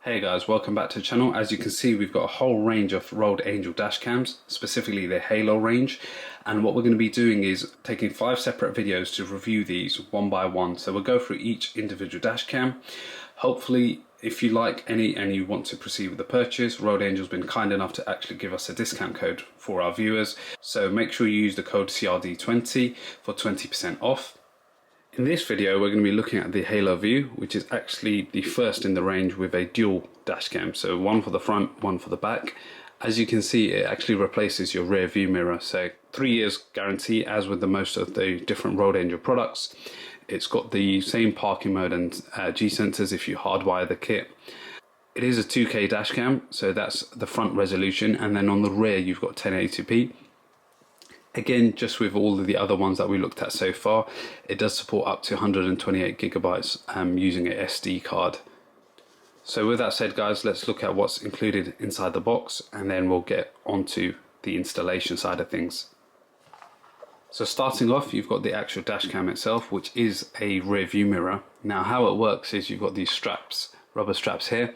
Hey guys, welcome back to the channel. As you can see, we've got a whole range of Rode Angel dash cams, specifically the Halo range. And what we're going to be doing is taking 5 separate videos to review these one by one. So we'll go through each individual dash cam. Hopefully, if you like any and you want to proceed with the purchase, Rode Angel's been kind enough to actually give us a discount code for our viewers. So make sure you use the code CRD20 for 20% off. In this video, we're going to be looking at the Halo View, which is actually the first in the range with a dual dash cam. So one for the front, one for the back. As you can see, it actually replaces your rear view mirror. So 3 years guarantee, as with the most of the different Rode Angel products. It's got the same parking mode and G sensors if you hardwire the kit. It is a 2K dash cam, so that's the front resolution. And then on the rear, you've got 1080p. Again, just with all of the other ones that we looked at so far, it does support up to 128 gigabytes using an SD card. So with that said guys, let's look at what's included inside the box and then we'll get onto the installation side of things. So starting off, you've got the actual dash cam itself, which is a rear view mirror. Now how it works is you've got these straps, rubber straps here.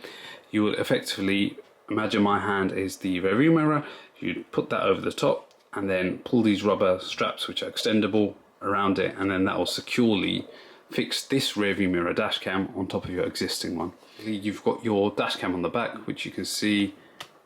You will effectively, imagine my hand is the rear view mirror, you put that over the top, and then pull these rubber straps which are extendable around it, and then that will securely fix this rear view mirror dash cam on top of your existing one. You've got your dash cam on the back, which you can see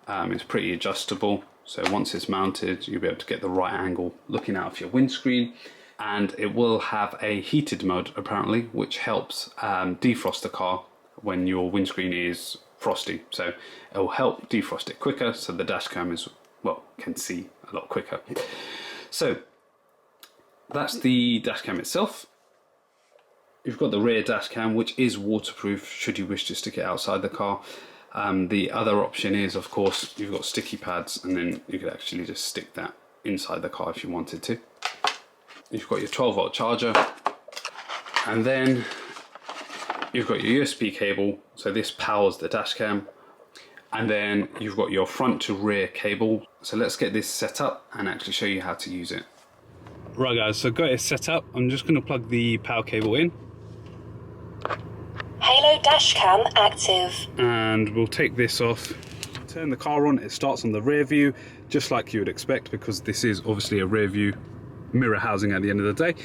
is pretty adjustable. So once it's mounted, you'll be able to get the right angle looking out of your windscreen, and it will have a heated mode apparently, which helps defrost the car when your windscreen is frosty. So it will help defrost it quicker, so the dash cam is, well, can see a lot quicker. So that's the dash cam itself. You've got the rear dash cam, which is waterproof should you wish to stick it outside the car. The other option is, of course, you've got sticky pads, and then you could actually just stick that inside the car if you wanted to. You've got your 12-volt charger, and then you've got your USB cable, so this powers the dash cam. And then you've got your front to rear cable. So let's get this set up and actually show you how to use it. Right guys, so got it set up. I'm just going to plug the power cable in. Halo Dashcam active. And we'll take this off. Turn the car on, it starts on the rear view, just like you would expect, because this is obviously a rear view mirror housing at the end of the day.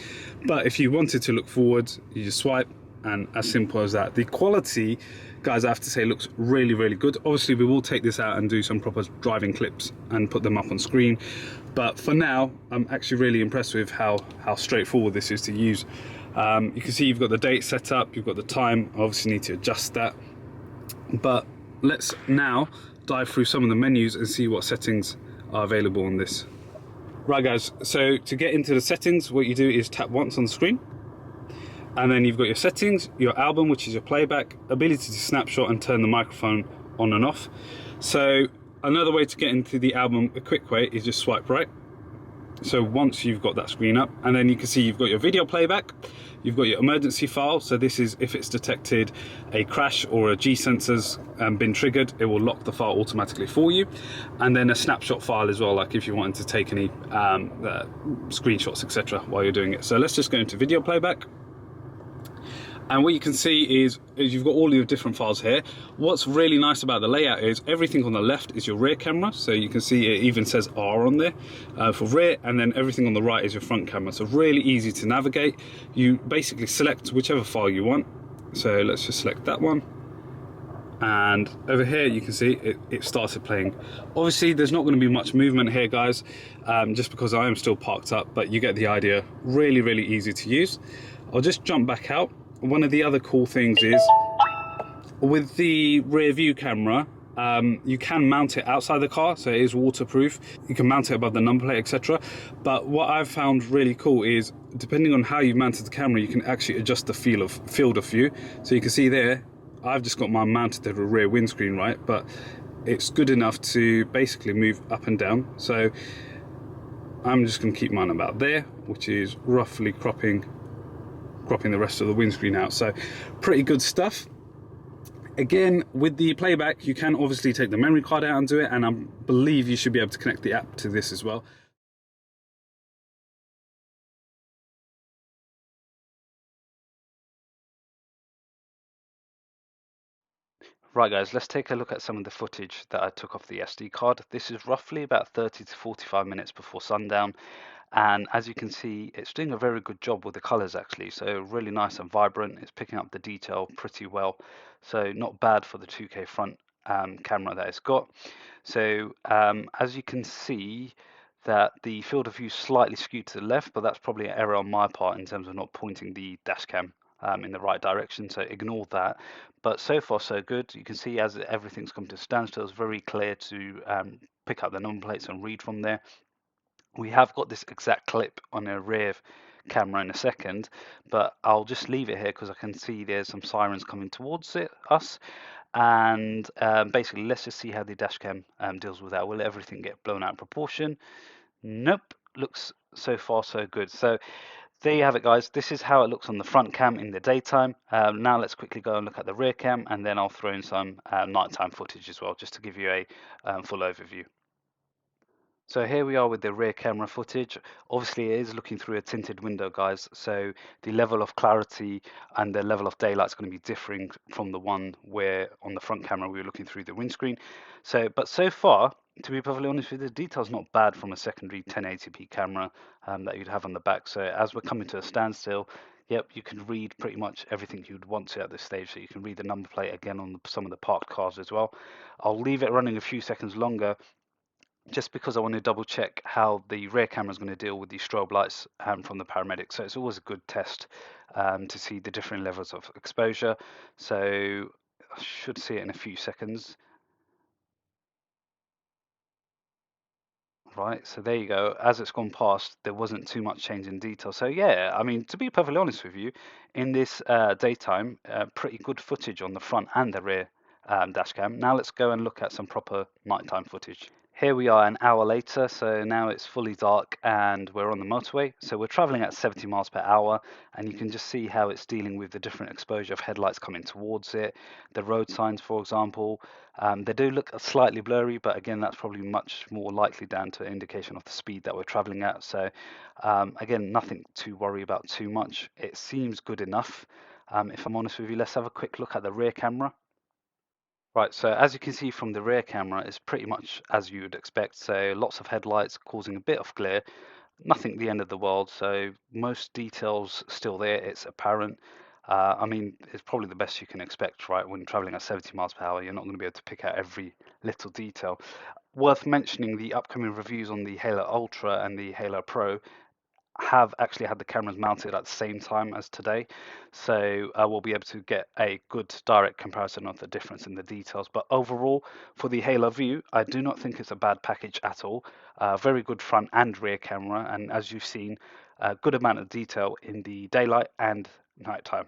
But if you wanted to look forward, you just swipe, and as simple as that. The quality, guys, I have to say, looks really, really good. Obviously, we will take this out and do some proper driving clips and put them up on screen. But for now, I'm actually really impressed with how straightforward this is to use. You can see you've got the date set up, you've got the time. I obviously need to adjust that. But let's now dive through some of the menus and see what settings are available on this. Right, guys, so to get into the settings, what you do is tap once on the screen. And then you've got your settings, your album, which is your playback, ability to snapshot and turn the microphone on and off. So another way to get into the album, a quick way, is just swipe right. So once you've got that screen up, and then you can see you've got your video playback, you've got your emergency file. So this is if it's detected a crash or a G sensor's been triggered, it will lock the file automatically for you. And then a snapshot file as well, like if you wanted to take any screenshots, etc. while you're doing it. So let's just go into video playback. And what you can see is you've got all your different files here. What's really nice about the layout is everything on the left is your rear camera. So you can see it even says R on there for rear, and then everything on the right is your front camera. So really easy to navigate. You basically select whichever file you want. So let's just select that one. And over here you can see it started playing. Obviously there's not going to be much movement here, guys, just because I am still parked up, but you get the idea. Really, really easy to use. I'll just jump back out. One of the other cool things is with the rear view camera, you can mount it outside the car, so it is waterproof. You can mount it above the number plate, etc. But what I've found really cool is, depending on how you've mounted the camera, you can actually adjust the field of view. So you can see there, I've just got mine mounted to the rear windscreen, right? But it's good enough to basically move up and down. So I'm just going to keep mine about there, which is roughly cropping the rest of the windscreen out. So pretty good stuff. Again, with the playback, you can obviously take the memory card out and do it, and I believe you should be able to connect the app to this as well. Right guys, let's take a look at some of the footage that I took off the SD card. This is roughly about 30 to 45 minutes before sundown, and as you can see, it's doing a very good job with the colors actually. So really nice and vibrant. It's picking up the detail pretty well, so not bad for the 2K front camera that it's got. So as you can see, that the field of view is slightly skewed to the left, but that's probably an error on my part in terms of not pointing the dash cam in the right direction, so ignore that. But so far so good. You can see as everything's come to a standstill, it's very clear to pick up the number plates and read from there. We have got this exact clip on a rear camera in a second, but I'll just leave it here because I can see there's some sirens coming towards us. And basically, let's just see how the dashcam deals with that. Will everything get blown out of proportion? Nope. Looks so far so good. So there you have it, guys. This is how it looks on the front cam in the daytime. Now let's quickly go and look at the rear cam, and then I'll throw in some nighttime footage as well, just to give you a full overview. So here we are with the rear camera footage. Obviously it is looking through a tinted window, guys, so the level of clarity and the level of daylight is going to be differing from the one where on the front camera we were looking through the windscreen. But so far, to be perfectly honest with you, the detail's not bad from a secondary 1080p camera that you'd have on the back. So as we're coming to a standstill, yep, you can read pretty much everything you'd want to at this stage. So you can read the number plate again on some of the parked cars as well. I'll leave it running a few seconds longer just because I want to double check how the rear camera is going to deal with the strobe lights from the paramedic. So it's always a good test to see the different levels of exposure. So I should see it in a few seconds. Right, so there you go. As it's gone past, there wasn't too much change in detail. So yeah, I mean, to be perfectly honest with you, in this daytime, pretty good footage on the front and the rear dash cam. Now let's go and look at some proper nighttime footage. Here we are an hour later, so now it's fully dark and we're on the motorway. So we're traveling at 70 miles per hour, and you can just see how it's dealing with the different exposure of headlights coming towards it. The road signs, for example, they do look slightly blurry, but again, that's probably much more likely down to an indication of the speed that we're traveling at. So again, nothing to worry about too much. It seems good enough. If I'm honest with you, let's have a quick look at the rear camera. Right, so as you can see from the rear camera, it's pretty much as you would expect. So lots of headlights causing a bit of glare, nothing the end of the world. So most details still there, it's apparent. I mean, it's probably the best you can expect, right? When traveling at 70 miles per hour, you're not going to be able to pick out every little detail. Worth mentioning, the upcoming reviews on the Halo Ultra and the Halo Pro have actually had the cameras mounted at the same time as today, so we'll be able to get a good direct comparison of the difference in the details. But overall, for the Halo View, I do not think it's a bad package at all. Very good front and rear camera, and as you've seen, a good amount of detail in the daylight and nighttime.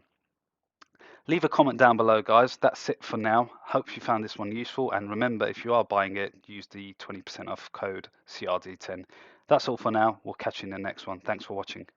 Leave a comment down below, guys. That's it for now. Hope you found this one useful, and remember, if you are buying it, use the 20% off code CRD10. That's all for now. We'll catch you in the next one. Thanks for watching.